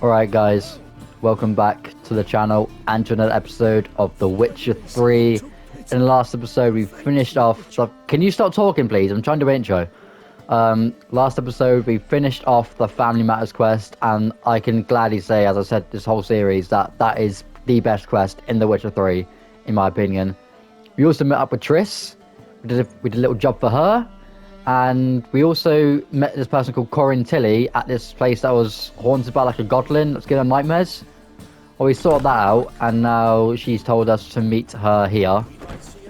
Alright guys, welcome back to the channel and to another episode of The Witcher 3. In the last episode we finished off the... Can you stop talking please? I'm trying to do an intro. Last episode we finished off the Family Matters quest, and I can gladly say, as I said this whole series, that that is the best quest in The Witcher 3, in my opinion. We also met up with Triss. We did a little job for her. And we also met this person called Corin Tilly at this place that was haunted by like a goblin that's giving her nightmares. Well, we sorted that out, and now she's told us to meet her here.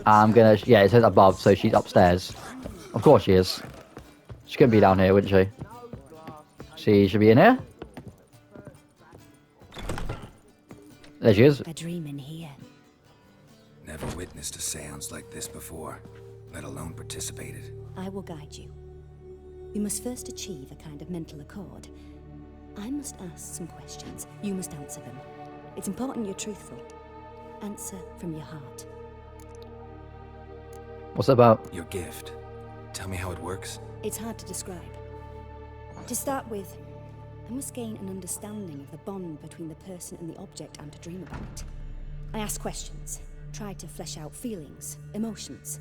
I'm gonna, yeah, it says above, so she's upstairs. Of course she is. She couldn't be down here, wouldn't she? She should be in here. There she is. A dream in here. Never witnessed a seance like this before, let alone participated. I will guide you. You must first achieve a kind of mental accord. I must ask some questions. You must answer them. It's important you're truthful. Answer from your heart. What's it about? Your gift. Tell me how it works. It's hard to describe. To start with, I must gain an understanding of the bond between the person and the object I'm to dream about. I ask questions, try to flesh out feelings, emotions.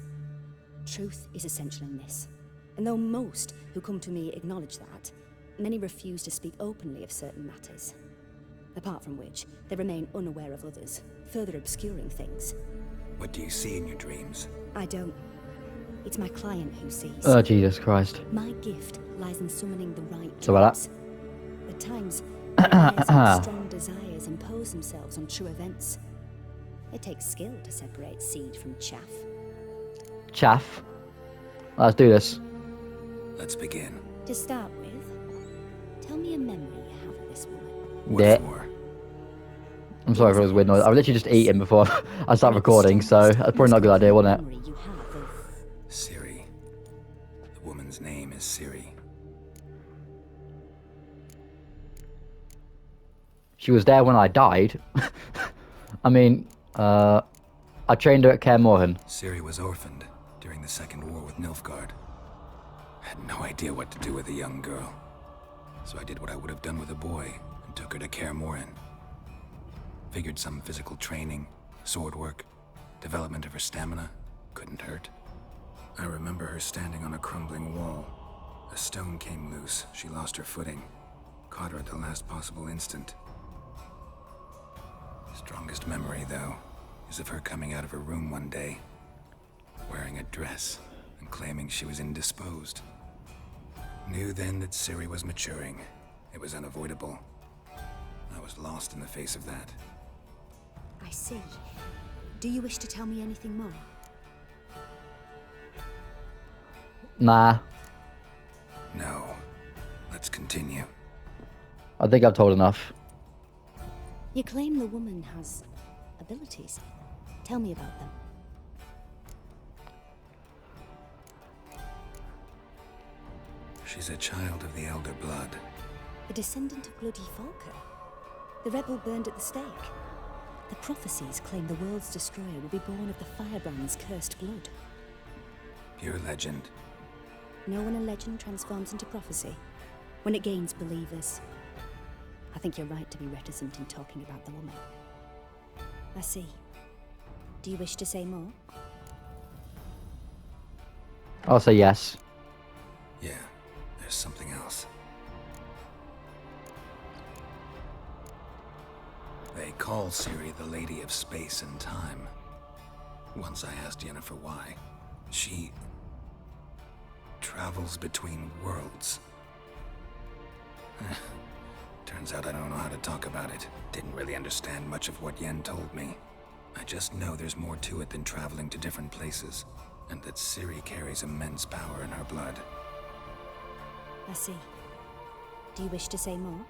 Truth is essential in this, and though most who come to me acknowledge that, many refuse to speak openly of certain matters. Apart from which, they remain unaware of others, further obscuring things. What do you see in your dreams? I don't. It's my client who sees. Oh, Jesus Christ. My gift lies in summoning the right So about dreams. At times, ideas and strong desires impose themselves on true events. It takes skill to separate seed from chaff. Chaff. Let's do this. Let's begin. To start with, tell me a memory you have of this woman. What Yeah. for? I'm sorry for those weird noise. I've literally just eaten before I start recording, so that's probably not a good idea, wasn't it? Memory you have of... Ciri. The woman's name is Ciri. She was there when I died. I mean, I trained her at Kaer Morhen. Ciri was orphaned during the Second War with Nilfgaard. I had no idea what to do with a young girl. So I did what I would have done with a boy and took her to Kaer Morhen. Figured some physical training, sword work, development of her stamina couldn't hurt. I remember her standing on a crumbling wall. A stone came loose, she lost her footing. Caught her at the last possible instant. Strongest memory, though, is of her coming out of her room one day, wearing a dress and claiming she was indisposed. Knew then that Ciri was maturing. It was unavoidable. I was lost in the face of that. I see. Do you wish to tell me anything more? Nah, No. Let's continue. I think I've told enough. You claim the woman has abilities. Tell me about them. She's a child of the Elder Blood. A descendant of bloody Falker. The rebel burned at the stake. The prophecies claim the world's destroyer will be born of the Firebrand's cursed blood. Pure legend. Know when a legend transforms into prophecy? When it gains believers. I think you're right to be reticent in talking about the woman. I see. Do you wish to say more? I'll say yes. Yeah, there's something else. They call Ciri the Lady of Space and Time. Once I asked Yennefer why. She travels between worlds. Turns out I don't know how to talk about it. Didn't really understand much of what Yen told me. I just know there's more to it than traveling to different places, and that Ciri carries immense power in her blood. I see. Do you wish to say more?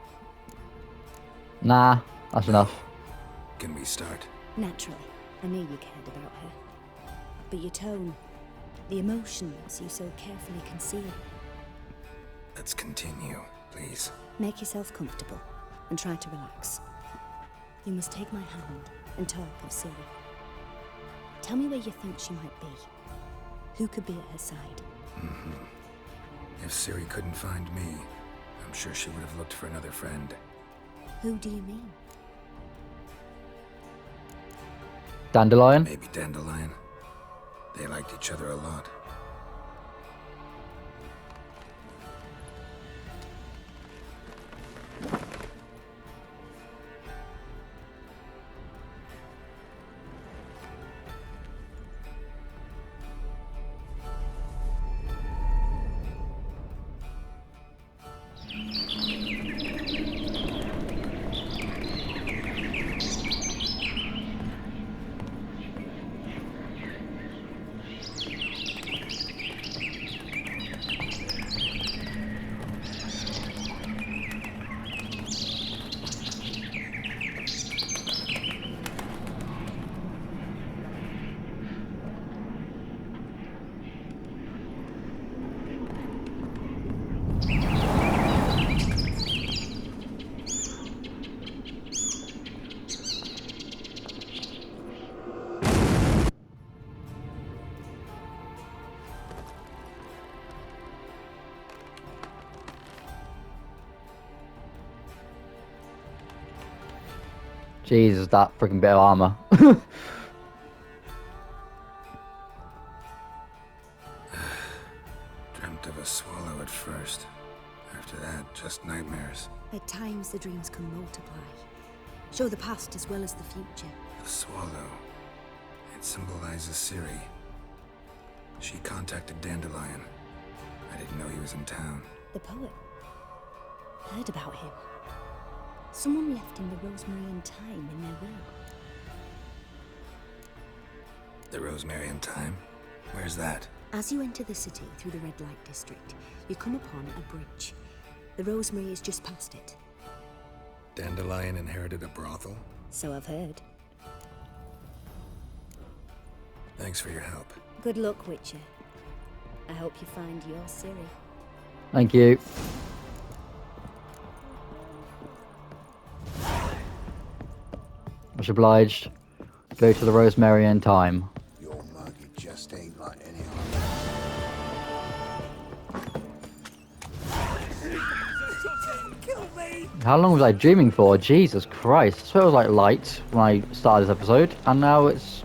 Nah, that's enough. Can we start? Naturally. I knew you cared about her. But your tone, the emotions you so carefully conceal. Let's continue, please. Make yourself comfortable and try to relax. You must take my hand and talk of Ciri. Tell me where you think she might be. Who could be at her side? If Ciri couldn't find me, I'm sure she would have looked for another friend. Who do you mean? Dandelion? Maybe Dandelion. They liked each other a lot. Jesus, that freaking bit of armor. Dreamt of a swallow at first. After that, just nightmares. At times, the dreams can multiply. Show the past as well as the future. The swallow. It symbolizes Ciri. She contacted Dandelion. I didn't know he was in town. The poet. Heard about him. Someone left him the rosemary and thyme in their will. The Rosemary and Thyme? Where's that? As you enter the city through the red light district, you come upon a bridge. The rosemary is just past it. Dandelion inherited a brothel? So I've heard. Thanks for your help. Good luck, Witcher. I hope you find your Ciri. Thank you. Much obliged. Go to the Rosemary and Thyme. Your mug, it just ain't like any How long was I dreaming for? Jesus Christ. I swear it was like light when I started this episode, and now it's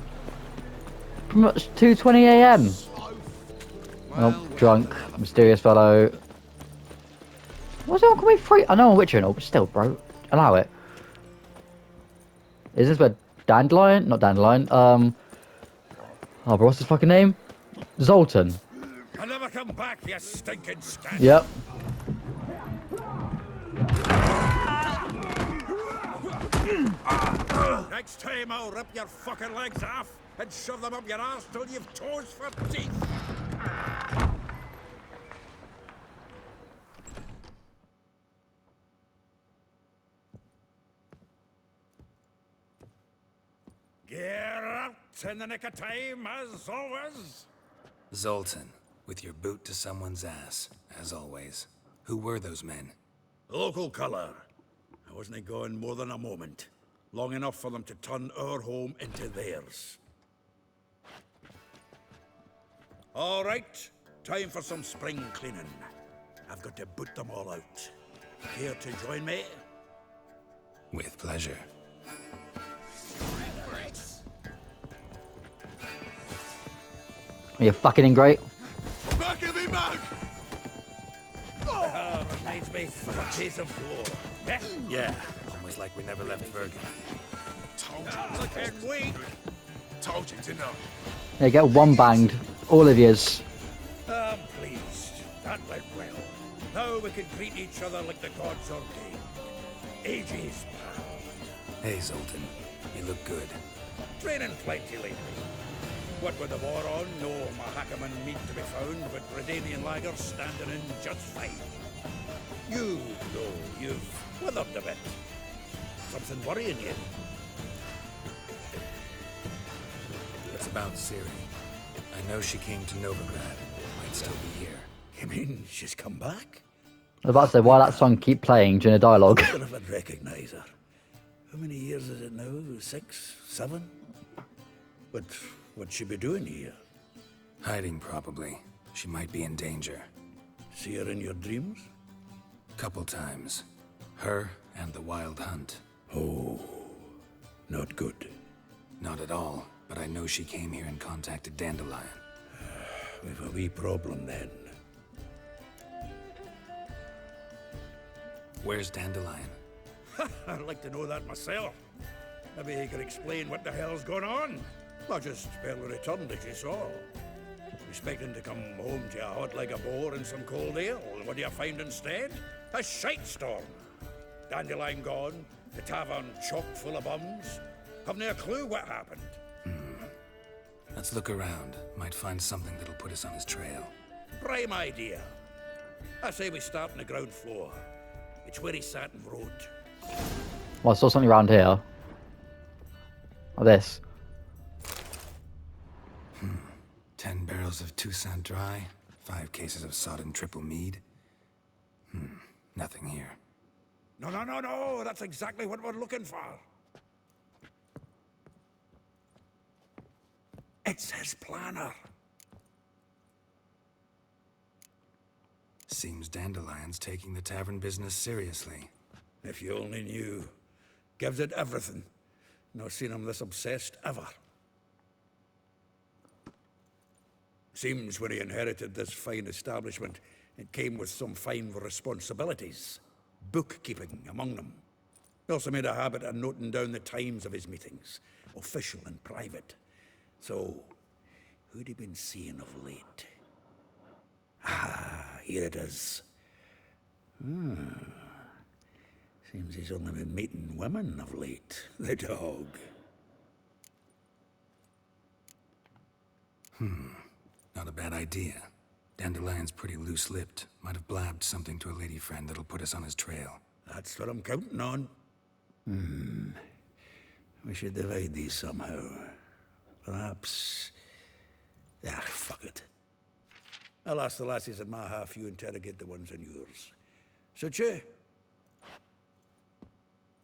pretty much 2:20 a.m. Oh, drunk, mysterious fellow. What's it all call me free? I know I'm a Witcher and all, but still, bro. Allow it. Is this where Dandelion? Not Dandelion. Oh, but what's his fucking name? Zoltan. I'll never come back, you stinking scat. Yep. Next time I'll rip your fucking legs off and shove them up your ass till you've toes for teeth. Get out in the nick of time, as always. Zoltan, with your boot to someone's ass, as always. Who were those men? Local colour. I wasn't gone more than a moment. Long enough for them to turn our home into theirs. All right, time for some spring cleaning. I've got to boot them all out. Care to join me? With pleasure. Are you fucking ingrate? Back in me mug! Reminds me of a case of war. Eh? Yeah, almost like we never left Bergen. Told you. I can't wait. Told you, didn't I? Yeah, get one banged. All of yous. I'm pleased. That went well. Now we can greet each other like the gods ordained. Ages pal. Hey, Zoltan. You look good. Training plenty lately. What with the war on, no Mahakaman meat to be found, but Redanian lagers standing in just fine. You, though, you've withered a bit. Something worrying you? It's about Ciri. I know she came to Novigrad. Might still be here. You mean she's come back? I was about to say, why that song keep playing during a dialogue? I wonder if I'd recognize her. How many years is it now? 6, 7? But what'd she be doing here? Hiding, probably. She might be in danger. See her in your dreams? Couple times. Her and the wild hunt. Oh, not good. Not at all, but I know she came here and contacted Dandelion. We've a wee problem then. Where's Dandelion? I'd like to know that myself. Maybe he could explain what the hell's going on. I just barely returned, as you saw. Expecting to come home to a hot like a boar and some cold ale, and what do you find instead? A shitestorm. Dandelion gone, the tavern chock full of bums. Haven't a clue what happened. Let's look around. Might find something that'll put us on his trail. Prime idea. I say we start on the ground floor. It's where he sat and wrote. Well, I saw something around here. Oh, this. 10 barrels of Toussaint Dry, 5 cases of sodden triple mead. Nothing here. No, that's exactly what we're looking for. It's his planner. Seems Dandelion's taking the tavern business seriously. If you only knew. Gives it everything. Not seen him this obsessed ever. Seems when he inherited this fine establishment, it came with some fine responsibilities. Bookkeeping among them. He also made a habit of noting down the times of his meetings, official and private. So, who'd he been seeing of late? Ah, here it is. Seems he's only been meeting women of late, the dog. Not a bad idea. Dandelion's pretty loose-lipped. Might have blabbed something to a lady friend that'll put us on his trail. That's what I'm counting on. We should divide these somehow. Perhaps... fuck it. I'll ask the lassies in my half, you interrogate the ones in yours. Suit you?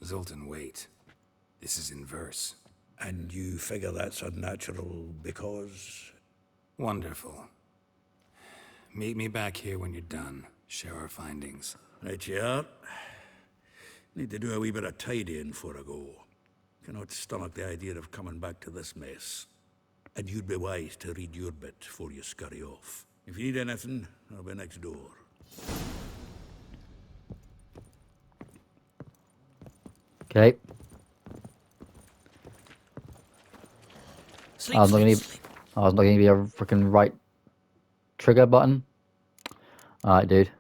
Zoltan, wait. This is in verse. And you figure that's unnatural because... Wonderful. Meet me back here when you're done. Share our findings. Right you are. Need to do a wee bit of tidying before I go. Cannot stomach the idea of coming back to this mess. And you'd be wise to read your bit before you scurry off. If you need anything, I'll be next door. Okay. I was not gonna be a freaking right trigger button. Alright, dude.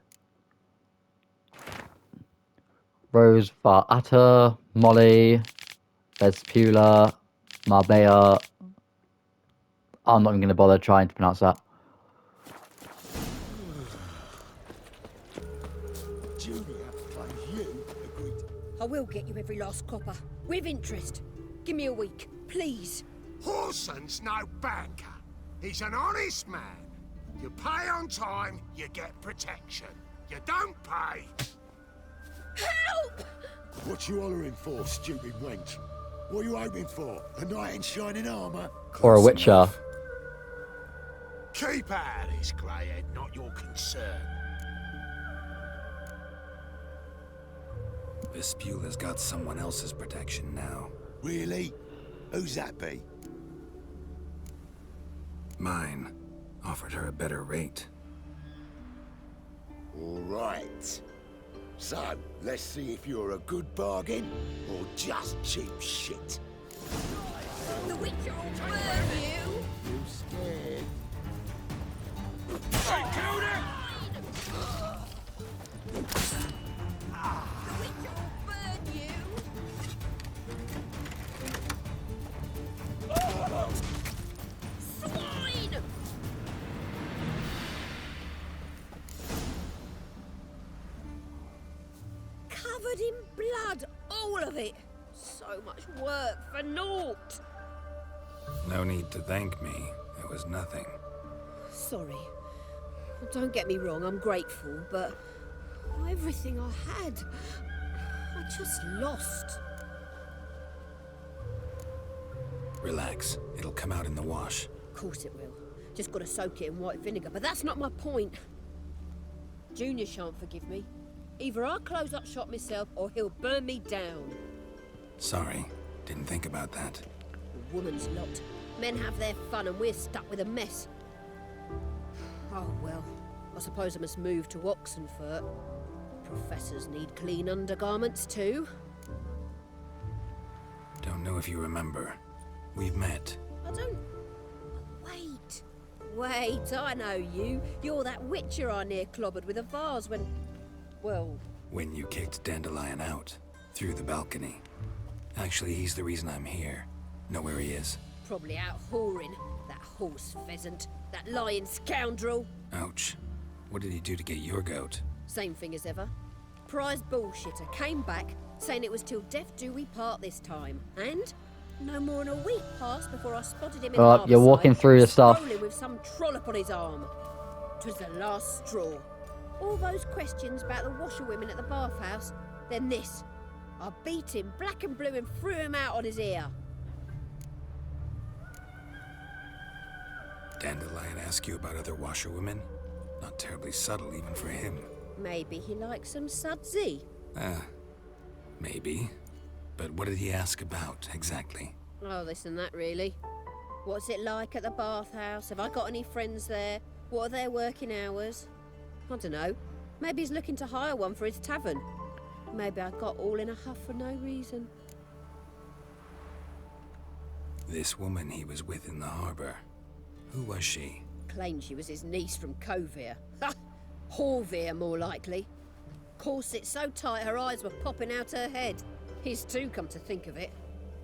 Rose Varata, Molly, Vespula, Marbella. I'm not even gonna bother trying to pronounce that. I will get you every last copper, with interest. Give me a week, please. Horson's no banker. He's an honest man. You pay on time, you get protection. You don't pay... Help! What you hollering for, stupid wench? What are you hoping for? A knight in shining armour? Or a Close Witcher. enough. Keep out of this, Greyhead, not your concern. Vespula's got someone else's protection now. Really? Who's that be? Mine. Offered her a better rate. All right. So, let's see if you're a good bargain or just cheap shit. The Witcher will burn you! You scared? The Witcher will burn you! Swine! Covered in blood, all of it. So much work for naught. No need to thank me. It was nothing. Sorry. Well, don't get me wrong, I'm grateful, but everything I had, I just lost. Relax. It'll come out in the wash. Of course it will. Just gotta soak it in white vinegar, but that's not my point. Junior shan't forgive me. Either I'll close up shop myself or he'll burn me down. Sorry, didn't think about that. A woman's lot. Men have their fun and we're stuck with a mess. Oh well, I suppose I must move to Oxenfurt. Professors need clean undergarments too. Don't know if you remember. We've met. I don't... Wait, I know you. You're that witcher I near clobbered with a vase when... Well... When you kicked Dandelion out, through the balcony. Actually, he's the reason I'm here. Know where he is? Probably out whoring. That horse pheasant. That lying scoundrel. Ouch. What did he do to get your goat? Same thing as ever. Prize bullshitter came back, saying it was till death do we part this time. And... no more than a week passed before I spotted him in Well, you're walking through the stuff. strolling with some trollop on his arm. 'Twas the last straw. All those questions about the washerwomen at the bathhouse, then this. I beat him black and blue and threw him out on his ear. Dandelion ask you about other washerwomen? Not terribly subtle even for him. Maybe he likes some sudsy. Maybe. But what did he ask about, exactly? Oh, this and that, really. What's it like at the bathhouse? Have I got any friends there? What are their working hours? I don't know. Maybe he's looking to hire one for his tavern. Maybe I got all in a huff for no reason. This woman he was with in the harbor. Who was she? Claimed she was his niece from Kovir. Ha! Horvir, more likely. Corset so tight her eyes were popping out her head. His too, come to think of it.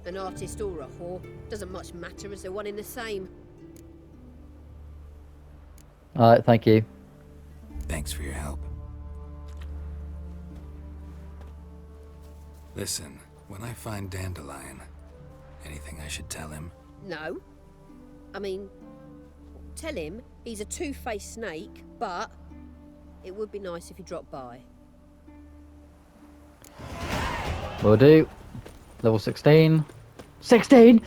An artist or a whore. Doesn't much matter as they're one in the same. Alright, thank you. Thanks for your help. Listen, when I find Dandelion, anything I should tell him? No. I mean, tell him he's a two-faced snake, but it would be nice if he dropped by. Will do. Level 16. 16!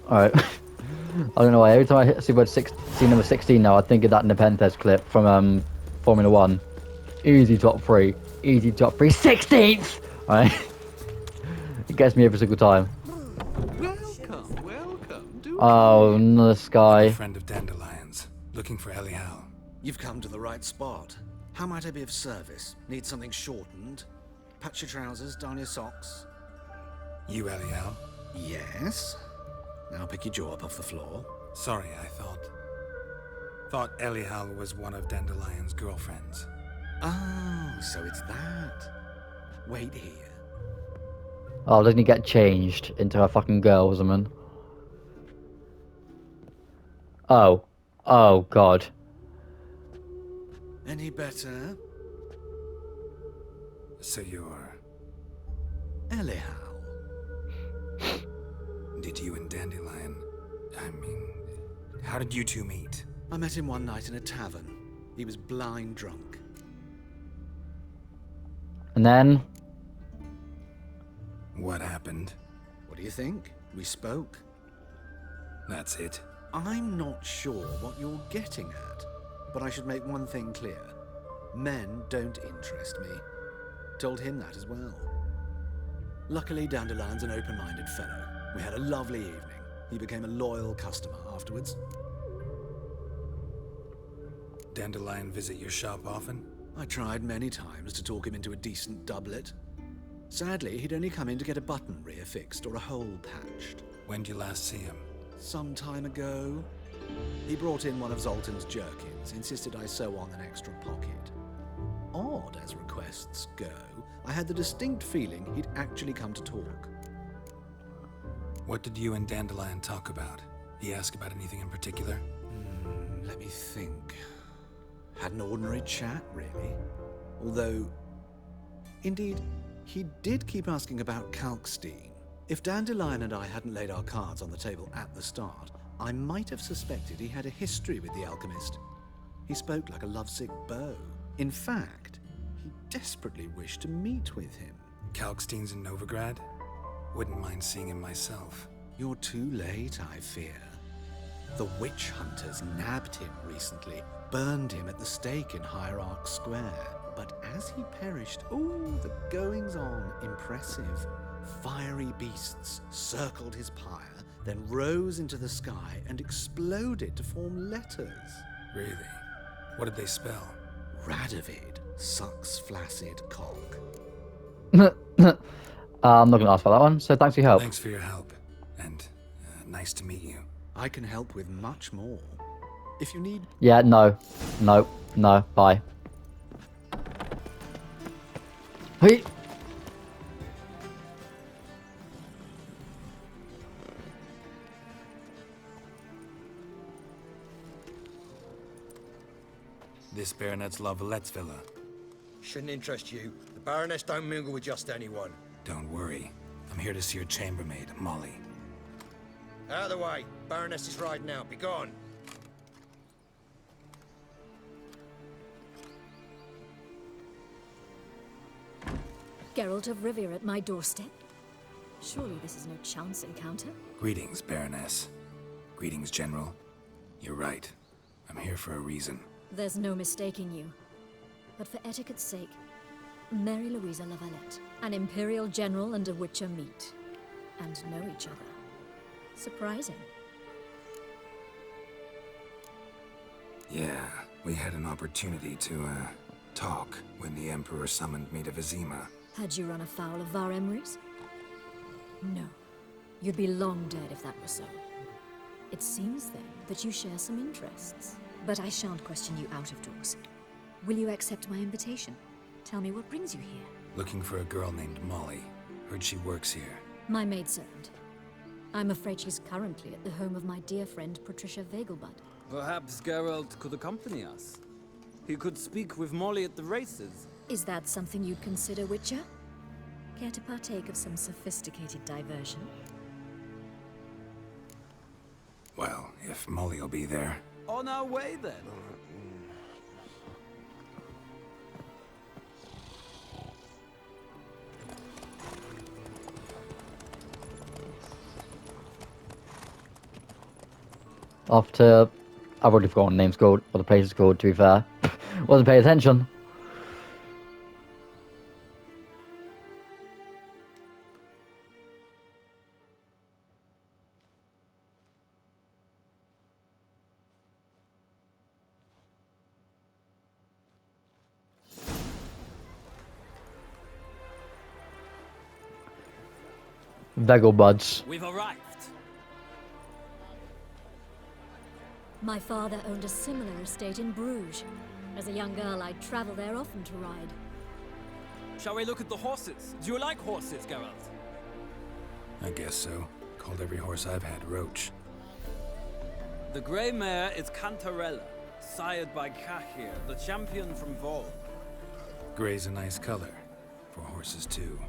Alright. I don't know why. Every time I see word see number 16 now, I think of that Nepenthes clip from Formula 1. Easy top 3. Easy top 3. 16th! Alright. It gets me every single time. Welcome, welcome. Oh, no, this guy. A friend of Dandelion's, looking for Elial. You've come to the right spot. How might I be of service? Need something shortened? Patch your trousers, darn your socks. You Elial? Yes. Now pick your jaw up off the floor. Sorry, I thought Elial was one of Dandelion's girlfriends. Oh, so it's that. Wait here. Oh, doesn't he get changed into a fucking girl or something? Oh. Oh, God. Any better? So you're... Elial. Did you and Dandelion... I mean... How did you two meet? I met him one night in a tavern. He was blind drunk. And then... What happened? What do you think? We spoke. That's it. I'm not sure what you're getting at, but I should make one thing clear. Men don't interest me. Told him that as well. Luckily, Dandelion's an open-minded fellow. We had a lovely evening. He became a loyal customer afterwards. Dandelion visit your shop often? I tried many times to talk him into a decent doublet. Sadly, he'd only come in to get a button reaffixed or a hole patched. When did you last see him? Some time ago. He brought in one of Zoltan's jerkins, insisted I sew on an extra pocket. Odd as requests go, I had the distinct feeling he'd actually come to talk. What did you and Dandelion talk about? He ask about anything in particular? Let me think. Had an ordinary chat, really. Although, indeed, he did keep asking about Kalkstein. If Dandelion and I hadn't laid our cards on the table at the start, I might have suspected he had a history with the alchemist. He spoke like a lovesick beau. In fact, he desperately wished to meet with him. Kalkstein's in Novigrad? Wouldn't mind seeing him myself. You're too late, I fear. The witch hunters nabbed him recently, burned him at the stake in Hierarch Square. But as he perished, the goings-on impressive. Fiery beasts circled his pyre, then rose into the sky and exploded to form letters. Really? What did they spell? Radovid sucks flaccid cock. I'm not going to ask for that one, so thanks for your help. Thanks for your help. And nice to meet you. I can help with much more. If you need... Yeah, no, bye. Hey. This Baronet's La Vallette's villa. Shouldn't interest you. The Baroness don't mingle with just anyone. Don't worry. I'm here to see your chambermaid, Molly. Out of the way. Baroness is riding out. Be gone. Geralt of Rivia at my doorstep? Surely this is no chance encounter? Greetings, Baroness. Greetings, General. You're right. I'm here for a reason. There's no mistaking you. But for etiquette's sake, Mary Louisa La Valette, an Imperial General and a Witcher meet. And know each other. Surprising. Yeah, we had an opportunity to, talk when the Emperor summoned me to Vizima. Had you run afoul of Var Emrys? No. You'd be long dead if that were so. It seems, then, that you share some interests. But I shan't question you out of doors. Will you accept my invitation? Tell me what brings you here. Looking for a girl named Molly. Heard she works here. My maidservant. I'm afraid she's currently at the home of my dear friend Patricia Vegelbud. Perhaps Geralt could accompany us. He could speak with Molly at the races. Is that something you'd consider, Witcher? Care to partake of some sophisticated diversion? Well, if Molly'll be there. On our way, then. Off to... I've already forgotten what the name's called, or the place is called, to be fair. Wasn't paying attention. Vegelbuds. We've arrived. My father owned a similar estate in Bruges. As a young girl, I'd travel there often to ride. Shall we look at the horses? Do you like horses, Geralt? I guess so. Called every horse I've had Roach. The grey mare is Cantarella, sired by Cahir, the champion from Vol. Gray's a nice color. For horses, too.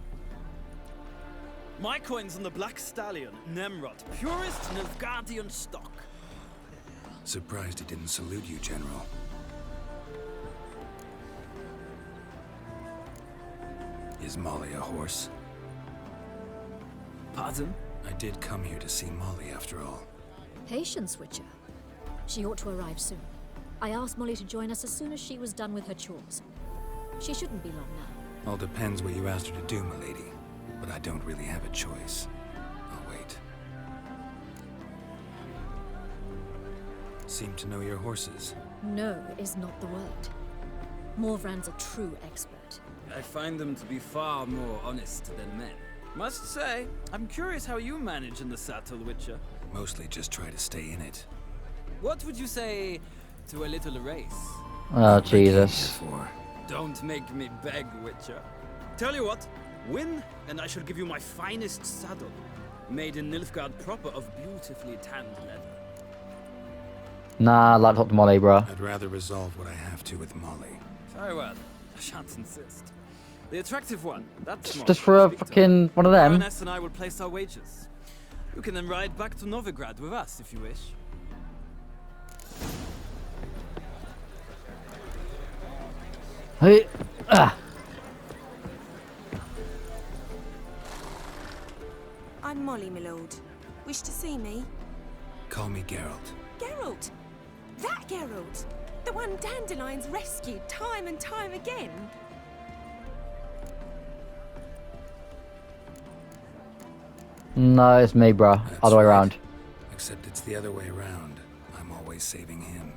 My coin's on the black stallion, Nemrod, purest Nilfgaardian stock. Surprised he didn't salute you, General. Is Molly a horse? Pardon? I did come here to see Molly, after all. Patience, Witcher. She ought to arrive soon. I asked Molly to join us as soon as she was done with her chores. She shouldn't be long now. All depends what you asked her to do, milady. But I don't really have a choice. I'll wait. Seem to know your horses. No is not the word. Morvrand's a true expert. I find them to be far more honest than men. Must say, I'm curious how you manage in the saddle, Witcher. Mostly just try to stay in it. What would you say to a little race? Oh, Jesus. For Don't make me beg, Witcher. Tell you what, win, and I shall give you my finest saddle. Made in Nilfgaard proper of beautifully tanned leather. Nah, like Dr. Molly, bruh. I'd rather resolve what I have to with Molly. Very well, I shan't insist. The attractive one, that's Molly. Just for a Speak to her. fucking one of them. Baroness and I will place our wagers. You can then ride back to Novigrad with us, if you wish. Hey, ah. I'm Molly, my lord. Wish to see me? Call me Geralt. Geralt! That Geralt! The one Dandelion's rescued time and time again! No, it's me, bro. That's Other way right. around. Except it's the other way around. I'm always saving him.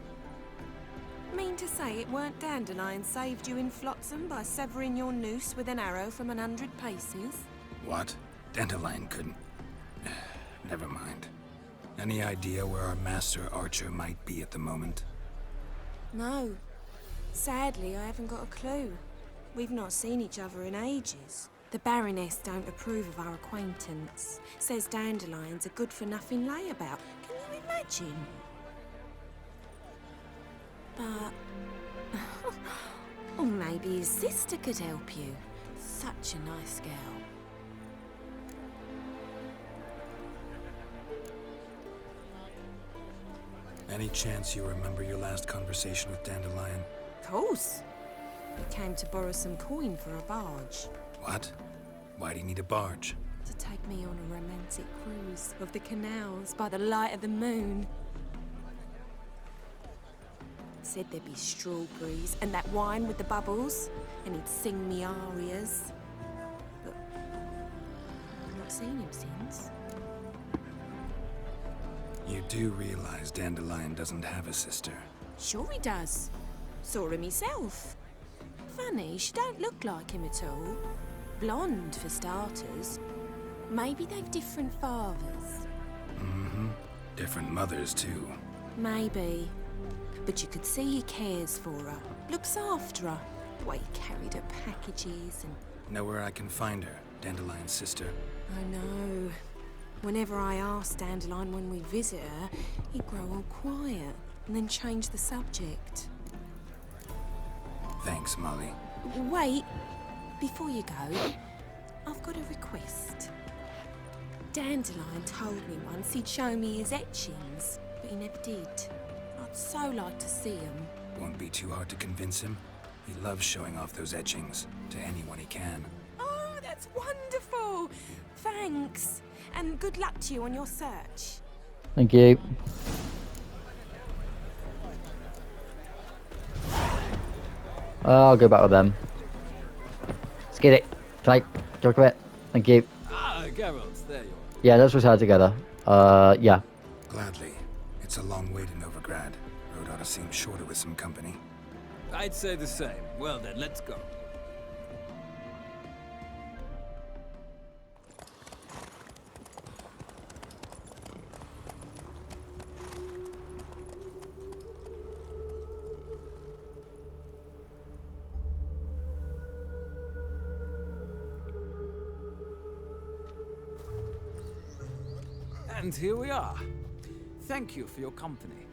Mean to say it weren't Dandelion saved you in Flotsam by severing your noose with an arrow from 100 paces? What? Dandelion couldn't... Never mind. Any idea where our master archer might be at the moment? No. Sadly, I haven't got a clue. We've not seen each other in ages. The Baroness don't approve of our acquaintance. Says Dandelion's a good-for-nothing layabout. Can you imagine? But... or maybe his sister could help you. Such a nice girl. Any chance you remember your last conversation with Dandelion? Course. He came to borrow some coin for a barge. What? Why do you need a barge? To take me on a romantic cruise of the canals by the light of the moon. Said there'd be strawberries and that wine with the bubbles, and he'd sing me arias. But I've not seen him since. You do realize Dandelion doesn't have a sister. Sure he does. Saw him himself. Funny, she don't look like him at all. Blonde, for starters. Maybe they've different fathers. Mm-hmm. Different mothers, too. Maybe. But you could see he cares for her. Looks after her. The way he carried her packages and... Know where I can find her, Dandelion's sister? I know. Whenever I ask Dandelion when we visit her, he'd grow all quiet and then change the subject. Thanks, Molly. Wait. Before you go, I've got a request. Dandelion told me once he'd show me his etchings, but he never did. I'd so like to see them. Won't be too hard to convince him. He loves showing off those etchings to anyone he can. Oh, that's wonderful! Thanks. And good luck to you on your search. Thank you. I'll go back with them. Let's get it. Can I talk a bit? Thank you. Ah, Geralt, there you are. Yeah, let's retire together. Yeah. Gladly. It's a long way to Novigrad. Road ought to seem shorter with some company. I'd say the same. Well then, let's go. And here we are. Thank you for your company.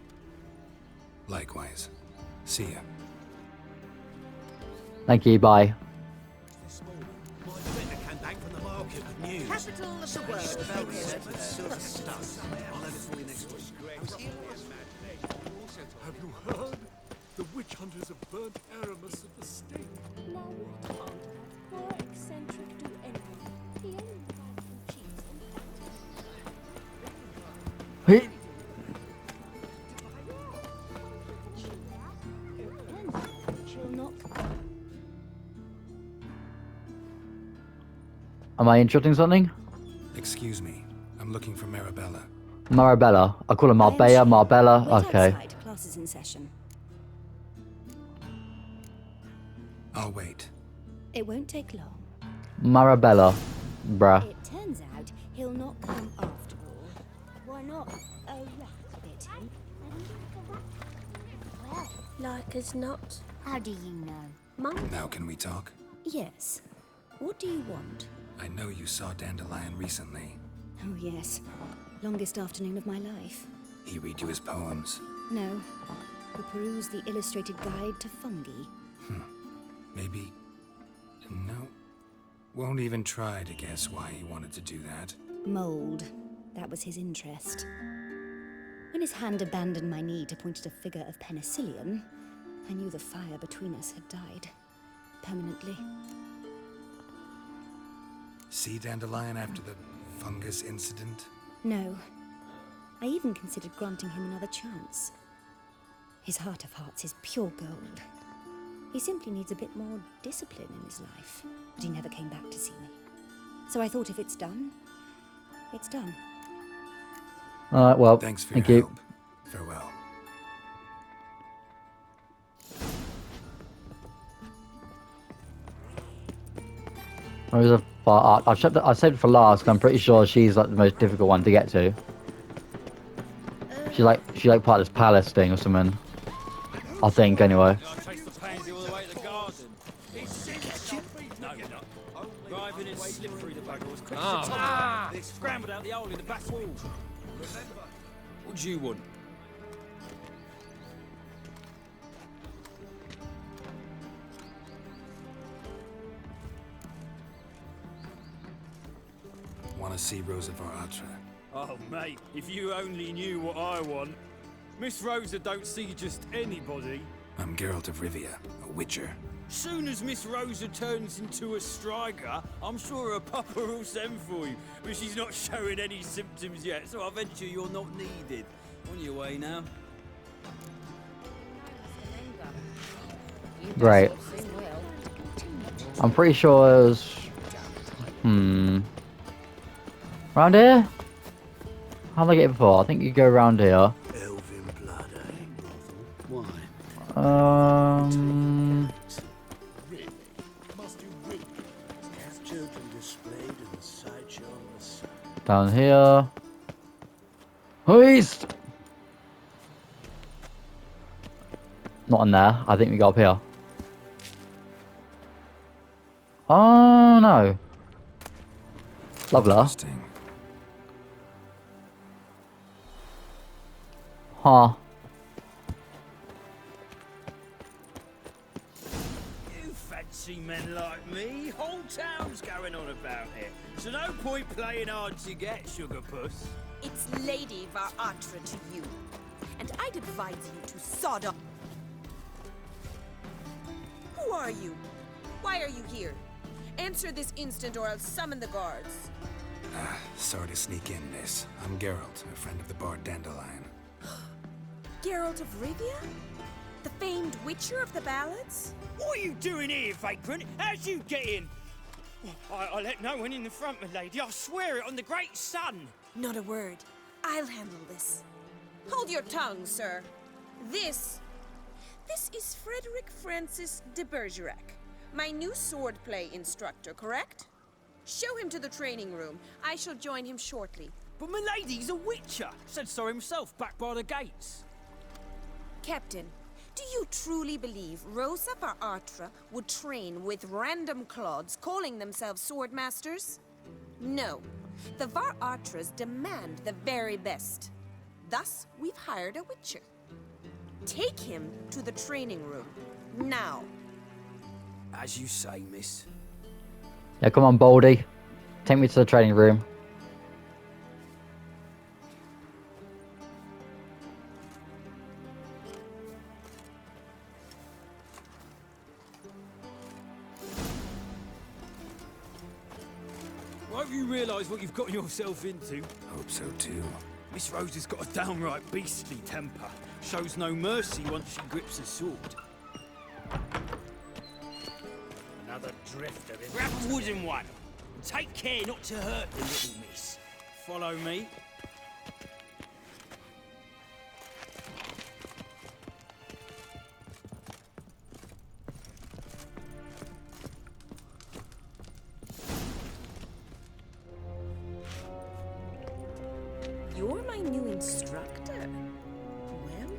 Likewise. See ya. Thank you. Bye. Came back from the market with news. Capital of the word. Silver stuff. I'll have it for you next week. Have you heard? The witch hunters have burnt Aramis at the stake. Now what can't that poor eccentric do anything? He only provides some cheese and Hey. She'll not. Am I interrupting something? Excuse me. I'm looking for Marabella. Marabella. I call her Marbella. Marbella. Okay. Class is in session. I'll wait. It won't take long. Marabella. Bruh. It turns out he'll not come after all. Why not? A rat bit him. Well, like as not. How do you know? Mum? Now can we talk? Yes. What do you want? I know you saw Dandelion recently. Oh, yes. Longest afternoon of my life. He read you his poems. No. We perused the illustrated guide to fungi. Maybe... No. Won't even try to guess why he wanted to do that. Mold. That was his interest. When his hand abandoned my knee to point at a figure of penicillium, I knew the fire between us had died. Permanently. See Dandelion after the fungus incident? No. I even considered granting him another chance. His heart of hearts is pure gold. He simply needs a bit more discipline in his life. But he never came back to see me. So I thought if it's done, It's done. All right, well, Thanks for thank your you. help. Farewell. There's a bar. I saved it for last 'cause I'm pretty sure she's like the most difficult one to get to. She like part of this palace thing or something. I think anyway. I'll chase the pansy all the way to the garden. No, you're not. Driving and slip through the bugger as quick as a top. They scrambled out the hole in the back wall. What do you want? Want to see Rosa Atra? Oh, mate, if you only knew what I want. Miss Rosa don't see just anybody. I'm Geralt of Rivia, a witcher. Soon as Miss Rosa turns into a striker, I'm sure her papa will send for you. But she's not showing any symptoms yet, so I venture you're not needed. On your way now. Great. I'm pretty sure it was... Around here? How did I get it before? I think you go around here. Elven blood, eh? Why? Down here. Hoist! Not in there. I think we go up here. Oh no. Lovely. Interesting. Huh. You fancy men like me? Whole town's going on about it. So no point playing hard to get, sugar puss. It's Lady Atra to you. And I'd advise you to sod off. Who are you? Why are you here? Answer this instant or I'll summon the guards. Sorry to sneak in, miss. I'm Geralt, a friend of the bard Dandelion. Geralt of Rivia? The famed witcher of the ballads? What are you doing here, vagrant? How'd you get in? I let no one in the front, my lady. I swear it on the great sun. Not a word. I'll handle this. Hold your tongue, sir. This is Frederick Francis de Bergerac, my new swordplay instructor, correct? Show him to the training room. I shall join him shortly. But my lady's a witcher. Said so himself back by the gates. Captain, do you truly believe Rosa Atra would train with random clods calling themselves swordmasters? No. The Atras demand the very best. Thus, we've hired a witcher. Take him to the training room. Now. As you say, miss. Yeah, come on, Baldy. Take me to the training room. Won't you realise what you've got yourself into? Hope so too. Miss Rosa's got a downright beastly temper. Shows no mercy once she grips a sword. Another drifter. Grab a wooden one. And take care not to hurt the little miss. Follow me. You're my new instructor.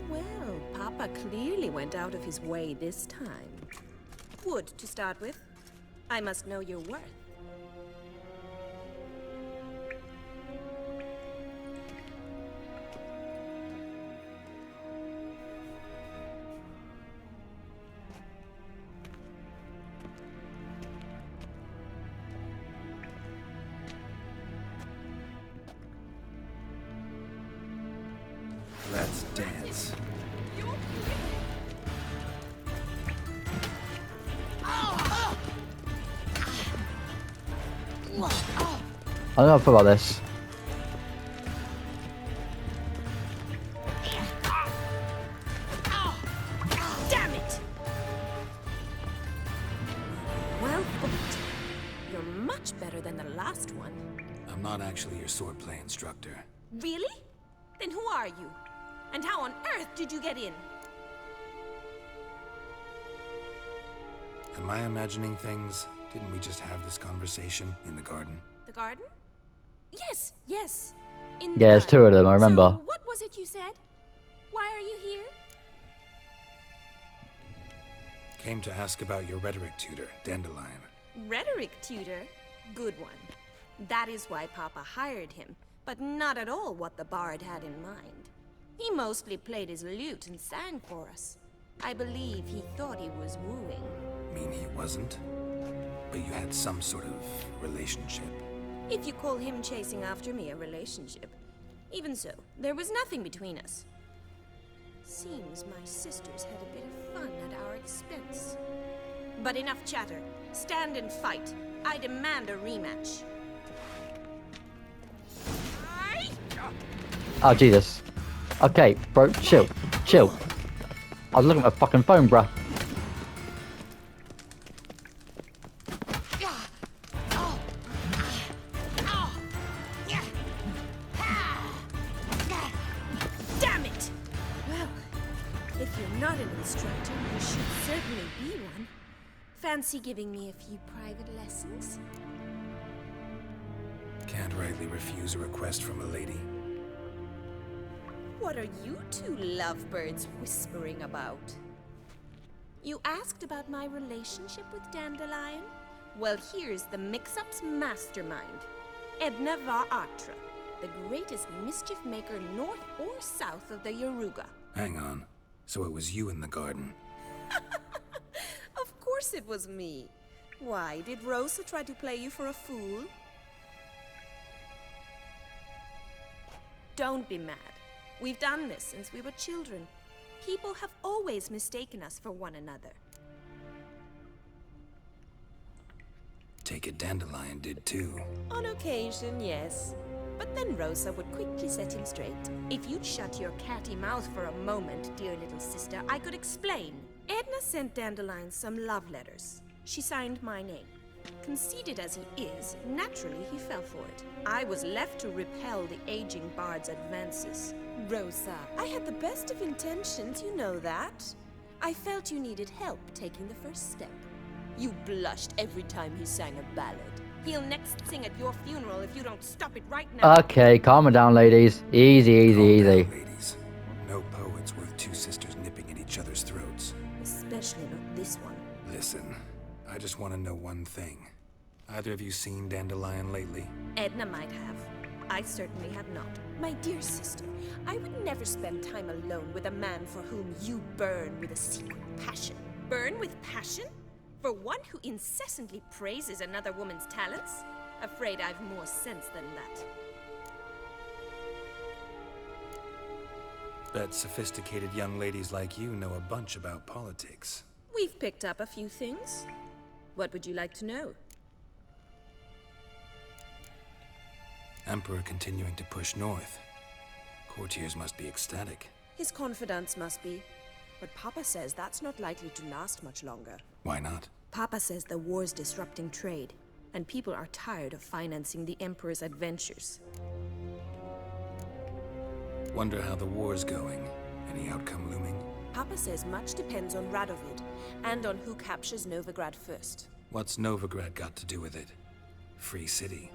Well, Papa clearly went out of his way this time. Wood, to start with. I must know your worth. Let's dance. I don't know about this. Damn it! Well, you're much better than the last one. I'm not not actually your swordplay instructor. Really? Then who are you? And how on earth did you get in? Am I imagining things? Didn't we just have this conversation in the garden? The garden? Yes, yes. In Yeah, there's two of them, I remember. So, what was it you said? Why are you here? Came to ask about your rhetoric tutor, Dandelion. Rhetoric tutor? Good one. That is why Papa hired him, but not at all what the bard had in mind. He mostly played his lute and sang for us. I believe he thought he was wooing. Mean he wasn't? But you had some sort of relationship. If you call him chasing after me a relationship. Even so, there was nothing between us. Seems my sisters had a bit of fun at our expense. But enough chatter. Stand and fight. I demand a rematch. Oh, Jesus. Okay, bro, chill. Chill. I was looking at my fucking phone, bruh. Damn it! Well, if you're not an instructor, you should certainly be one. Fancy giving me a few private lessons? Can't rightly refuse a request from a lady. What are you two lovebirds whispering about? You asked about my relationship with Dandelion? Well, here's the mix-up's mastermind. Edna Va Atra, the greatest mischief maker north or south of the Yaruga. Hang on. So it was you in the garden? Of course it was me. Why, did Rosa try to play you for a fool? Don't be mad. We've done this since we were children. People have always mistaken us for one another. Take it Dandelion did too. On occasion, yes. But then Rosa would quickly set him straight. If you'd shut your catty mouth for a moment, dear little sister, I could explain. Edna sent Dandelion some love letters. She signed my name. Conceited as he is, naturally he fell for it. I was left to repel the aging bard's advances. Rosa, I had the best of intentions, you know that. I felt you needed help taking the first step. You blushed every time he sang a ballad. He'll next sing at your funeral if you don't stop it right now. Okay, calm it down, ladies. Easy, easy, Calm easy. down, ladies. No poet's worth two sisters nipping at each other's throats. Especially not this one. Listen, I just want to know one thing. Either of you seen Dandelion lately? Edna might have. I certainly have not. My dear sister, I would never spend time alone with a man for whom you burn with a secret passion. Burn with passion? For one who incessantly praises another woman's talents? Afraid I've more sense than that. Bet sophisticated young ladies like you know a bunch about politics. We've picked up a few things. What would you like to know? Emperor continuing to push north. Courtiers must be ecstatic. His confidants must be. But Papa says that's not likely to last much longer. Why not? Papa says the war's disrupting trade, and people are tired of financing the Emperor's adventures. Wonder how the war's going. Any outcome looming? Papa says much depends on Radovid, and on who captures Novigrad first. What's Novigrad got to do with it? Free city.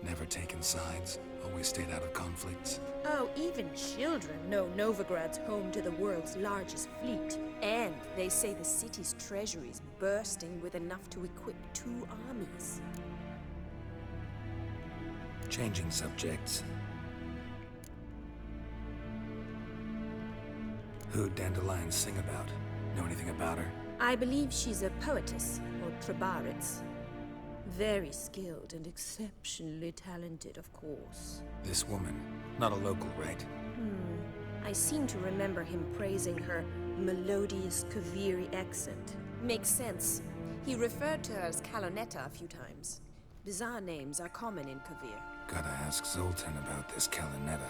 Never taken sides. Always stayed out of conflicts. Oh, even children know Novigrad's home to the world's largest fleet. And they say the city's treasury's bursting with enough to equip 2 armies. Changing subjects. Who'd Dandelion sing about? Know anything about her? I believe she's a poetess, or Trebaritz. Very skilled and exceptionally talented, of course. This woman. Not a local, right? I seem to remember him praising her melodious Kaviri accent. Makes sense. He referred to her as Kalonetta a few times. Bizarre names are common in Kavir. Gotta ask Zoltan about this Kalonetta.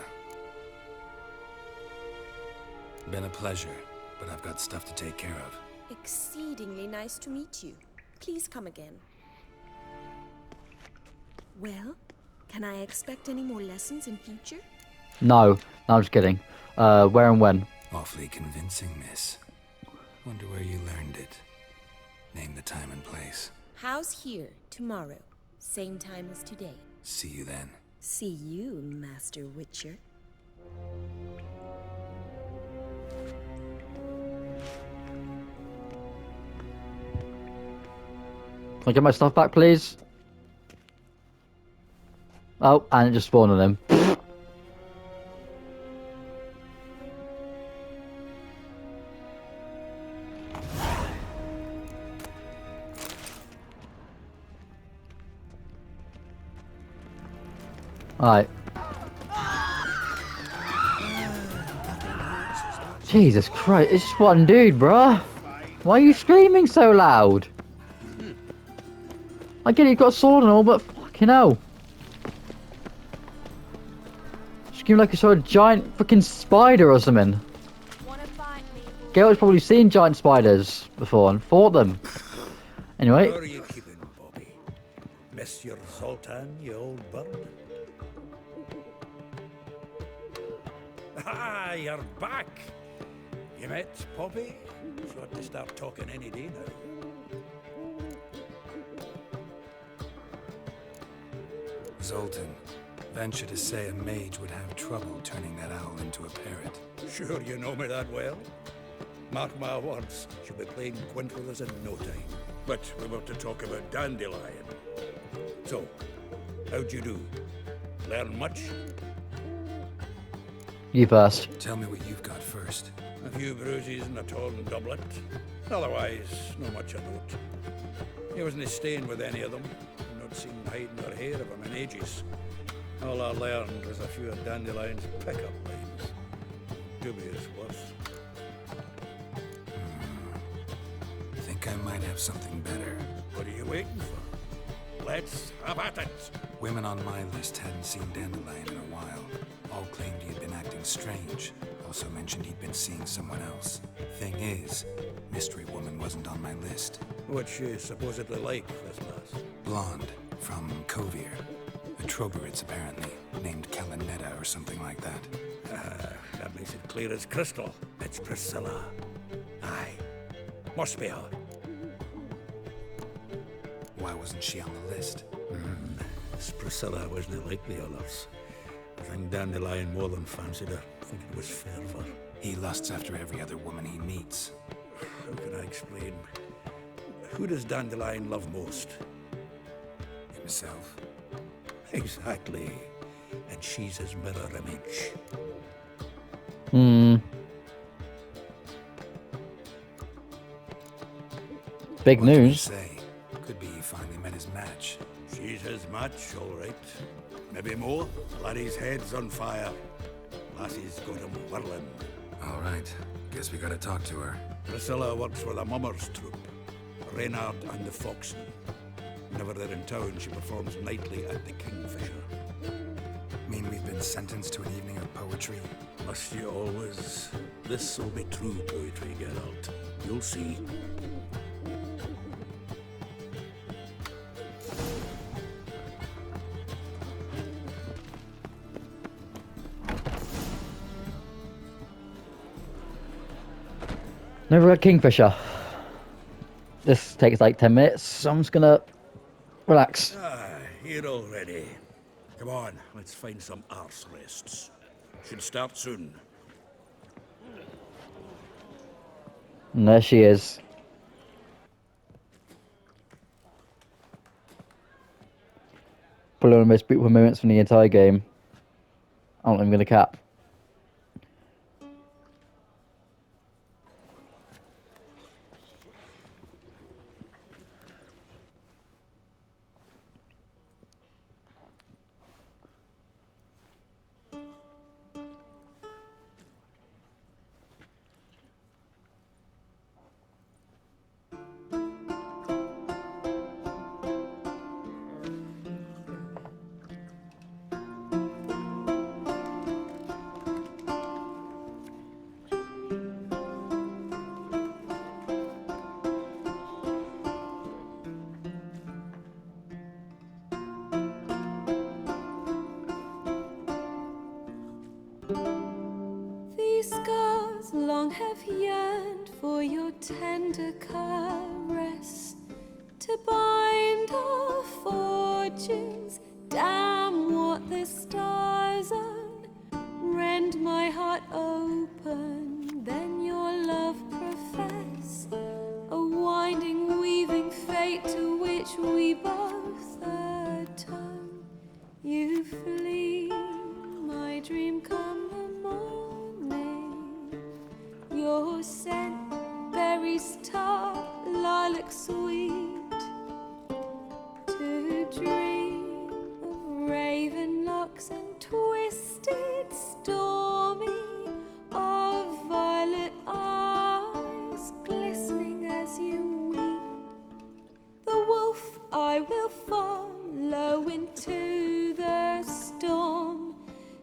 Been a pleasure, but I've got stuff to take care of. Exceedingly nice to meet you. Please come again. Well, Can I expect any more lessons in future? No, I'm just kidding. Where and when? Awfully convincing, miss. Wonder where you learned it. Name the time and place. House here, tomorrow. Same time as today. See you then. See you, Master Witcher. Can I get my stuff back, please? Oh, and it just spawned on him. Alright. Jesus Christ, it's just one dude, bruh. Why are you screaming so loud? I get it, you've got a sword and all, but fucking hell. Scream like you saw a giant freaking spider or something. Gail's probably seen giant spiders before and fought them. Anyway. How are you keeping, Bobby? Miss your Zoltan, you old bird? Ah, you're back. You met Poppy? She ought to start talking any day now. Zoltan, venture to say a mage would have trouble turning that owl into a parrot. Sure you know me that well? Mark my words, she'll be playing quint with us in no time. But we were to talk about Dandelion. So, how'd you do? Learn much? You first. Tell me what you've got first. A few bruises and a torn doublet. Otherwise, no much of note. He wasn't staying with any of them. Not seen hide nor hair of him in ages. All I learned was a few of Dandelion's pickup lines. Dubious worth. Think I might have something better. What are you waiting for? Let's have at it. Women on my list hadn't seen Dandelion in a while. All claimed he had been acting strange. Also mentioned he'd been seeing someone else. Thing is, Mystery Woman wasn't on my list. What's she supposedly like, this lass? Blonde, from Kovir. A Troberits, apparently, named Kalanetta or something like that. That makes it clear as crystal. It's Priscilla. Aye. Must be her. Why wasn't she on the list? This Priscilla wasn't like the others. I think Dandelion more than fancied her. I think it was fervour. He lusts after every other woman he meets. How can I explain? Who does Dandelion love most? Himself. Exactly. And she's his mirror image. Big What can you news. say? Could be he finally met his match. She's his match, all right. Maybe more. Laddie's head's on fire. Lassie's got him whirling. All right. Guess we gotta talk to her. Priscilla works with a mummers troupe. Reynard and the Foxen. Whenever they're in town, she performs nightly at the Kingfisher. Mean we've been sentenced to an evening of poetry? Must you always? This'll be true poetry, Geralt. You'll see. Never a Kingfisher. This takes like 10 minutes, so I'm just gonna relax. Here already. Come on, let's find some arse rests. Should start soon. And there she is. Probably one of the most beautiful moments from the entire game. I'm not even gonna cap. These scars long have yearned for your tender caress, to bind our fortunes. Damn what the stars own. Rend my heart open, then your love profess. A winding, weaving fate to which we both atone. You flee, my dream come the morning. Your scent, berries tart, lilac sweet. To dream of raven locks and twisted, stormy, of violet eyes glistening as you weep. The wolf I will follow into the storm,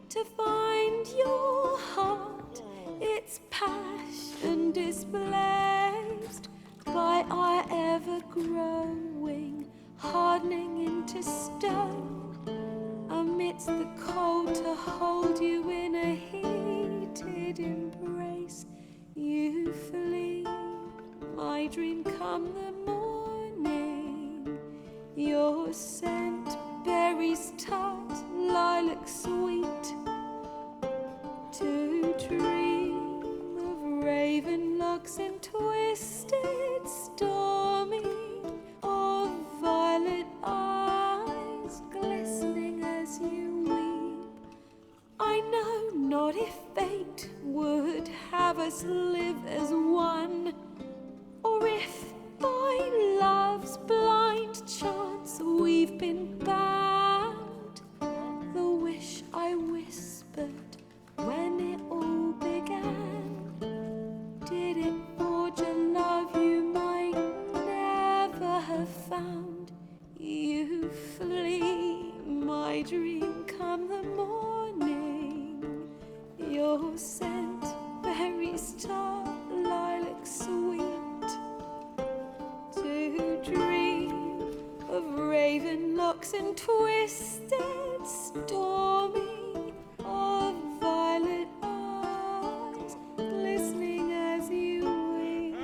to find your heart, its passion displaced by our ever-growing, hardening into stone. Amidst the cold, to hold you in a heated embrace. You flee, my dream come the morning. Your scent, berries tart, lilac sweet. To dream of raven locks and twisted, stormy, of violet eyes glistening as you weep. I know not if fate would have us live as one, or if by love's blind chance we've been bound. The wish I whispered when it all began, did it forge a love you might never have found? You flee, my dream come the morning. Your scent, berries tart, lilac sweet. To dream of raven locks and twisted, stormy, of violet eyes glistening as you weep.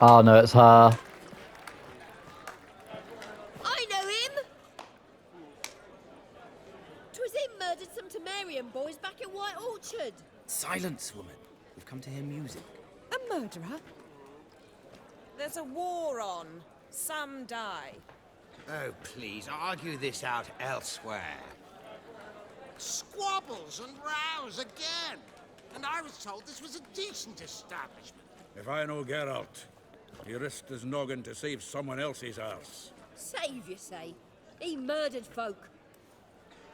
Oh no, it's her. I know him! 'Twas him murdered some Temerian boys back in White Orchard. Silence, woman. We've come to hear music. A murderer? There's a war on. Some die. Oh, please, argue this out elsewhere. Squabbles and rows again. And I was told this was a decent establishment. If I know Geralt, he risked his noggin to save someone else's arse. Save, you say? He murdered folk.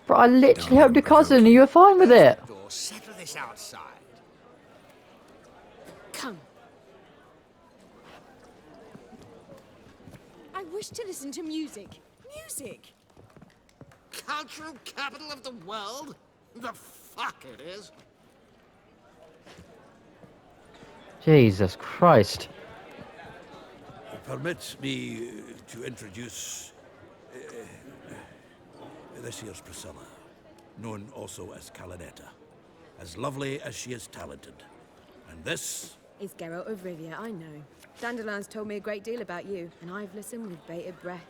Bro, I literally helped your cousin and you were fine with it. Or settle this outside. Come. I wish to listen to music. Music! Cultural capital of the world? The fuck it is. Jesus Christ. Permit me to introduce this here's Priscilla, known also as Calinetta, as lovely as she is talented. And this is Geralt of Rivia, I know. Dandelion's told me a great deal about you, and I've listened with bated breath.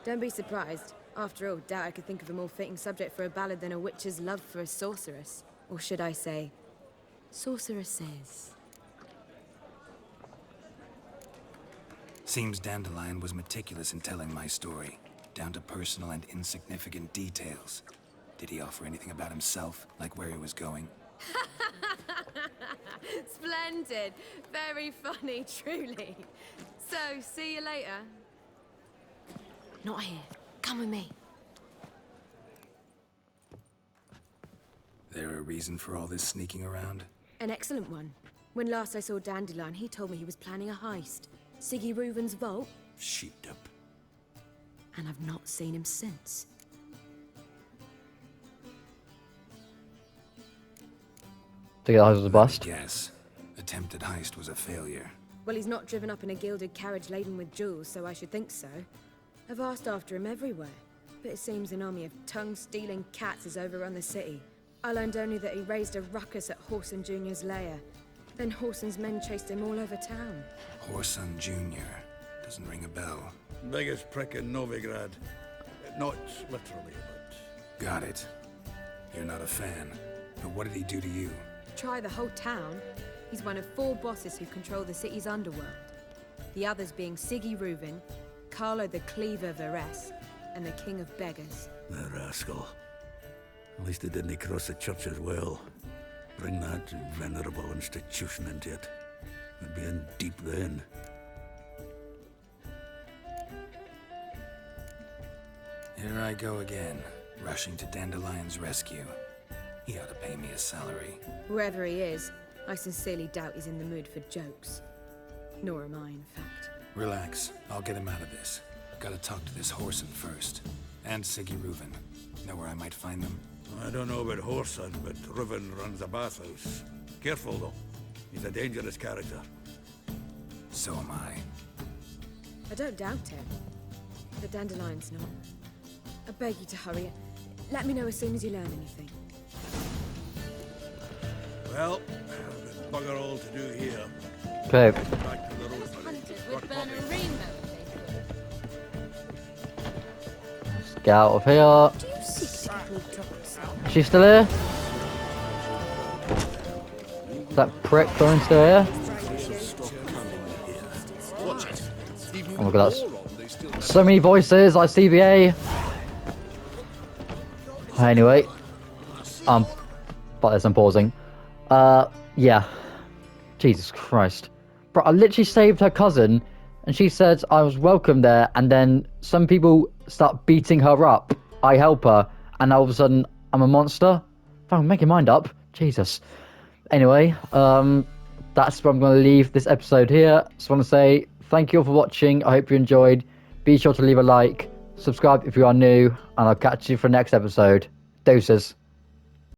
Don't be surprised. After all, doubt I could think of a more fitting subject for a ballad than a witch's love for a sorceress. Or should I say, sorceresses. Seems Dandelion was meticulous in telling my story, down to personal and insignificant details. Did he offer anything about himself, like where he was going? splendid. Very funny, truly. So, see you later. Not here. Come with me. There a reason for all this sneaking around? An excellent one. When last I saw Dandelion, he told me he was planning a heist. Siggy Reuven's vault. Sheeped up. And I've not seen him since. To get was a bust. Yes. Attempted heist was a failure. Well, he's not driven up in a gilded carriage laden with jewels, so I should think so. I've asked after him everywhere, but it seems an army of tongue-stealing cats has overrun the city. I learned only that he raised a ruckus at Whoreson Jr.'s lair. Then Whoreson's men chased him all over town. Whoreson Jr. Doesn't ring a bell. Biggest prick in Novigrad. Not literally, but... Got it. You're not a fan. But what did he do to you? Try the whole town. He's one of 4 bosses who control the city's underworld. The others being Siggy Reuven, Carlo the Cleaver Varese, and the King of Beggars. The rascal. At least he didn't cross the church as well. Bring that venerable institution into it. We'd be in deep then. Here I go again, rushing to Dandelion's rescue. He ought to pay me a salary. Wherever he is, I sincerely doubt he's in the mood for jokes. Nor am I, in fact. Relax, I'll get him out of this. Gotta talk to this Whoreson first. And Siggy Reuven. Know where I might find them? I don't know about Whoreson, but Reuven runs a bathhouse. Careful, though. He's a dangerous character. So am I. I don't doubt it. But Dandelion's not. I beg you to hurry. Let me know as soon as you learn anything. Well, there's bugger all to do here. Okay. Back to the road. Let's get out of here. She's still here? Is that prick going still here? Oh my god, that's so many voices. I CBA. Anyway, but I'm pausing. Yeah. Jesus Christ. Bro, I literally saved her cousin, and she said I was welcome there, and then some people start beating her up. I help her, and all of a sudden, I'm a monster? I'm making mind up. Jesus. Anyway, that's where I'm going to leave this episode here. Just want to say thank you all for watching. I hope you enjoyed. Be sure to leave a like, subscribe if you are new, and I'll catch you for the next episode. Deuces.